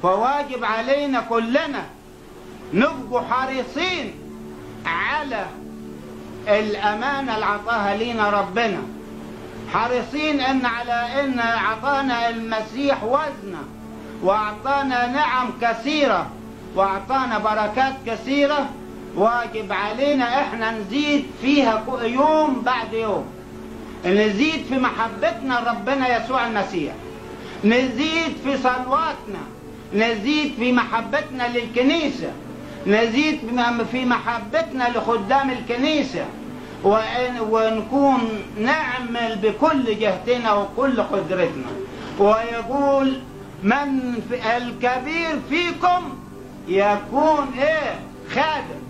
فواجب علينا كلنا نبقوا حريصين على الأمانة اللي عطاها لينا ربنا، حريصين على إن عطانا المسيح وزنه، وأعطانا نعم كثيرة، وأعطانا بركات كثيرة. واجب علينا إحنا نزيد فيها يوم بعد يوم، نزيد في محبتنا لربنا يسوع المسيح، نزيد في صلواتنا، نزيد في محبتنا للكنيسة، نزيد في محبتنا لخدام الكنيسة، ونكون نعمل بكل جهتنا وكل قدرتنا. ويقول من الكبير فيكم يكون خادم،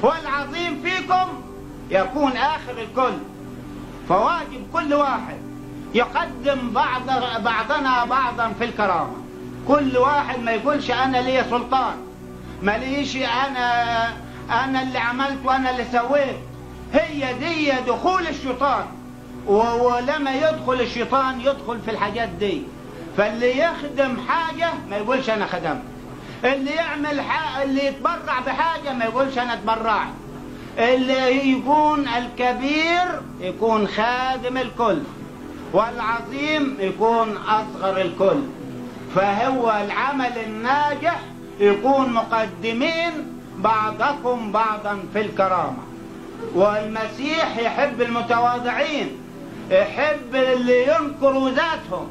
والعظيم فيكم يكون آخر الكل. فواجب كل واحد يقدم بعضنا بعضا في الكرامة. كل واحد ما يقولش أنا لي سلطان، ما ليش أنا اللي عملت وأنا اللي سويت. هي دي دخول الشيطان، ولما يدخل الشيطان يدخل في الحاجات دي. فاللي يخدم حاجة ما يقولش أنا خدمت، اللي يعمل اللي يتبرع بحاجة ما يقولش أنا اتبرعت. اللي يكون الكبير يكون خادم الكل، والعظيم يكون أصغر الكل. فهو العمل الناجح يكون مقدمين بعضكم بعضا في الكرامة. والمسيح يحب المتواضعين، يحب اللي ينكروا ذاتهم.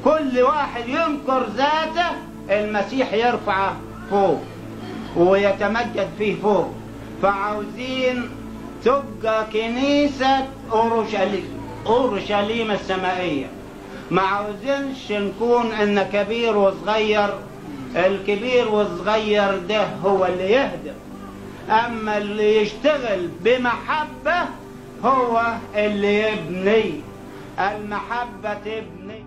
كل واحد ينكر ذاته المسيح يرفعه فوق ويتمجد فيه فوق. فعاوزين تبقى كنيسة أورشليم السمائية. ما عاوزينش نكون إن كبير وصغير. الكبير والصغير ده هو اللي يهدف، أما اللي يشتغل بمحبة هو اللي يبني. المحبة تبني.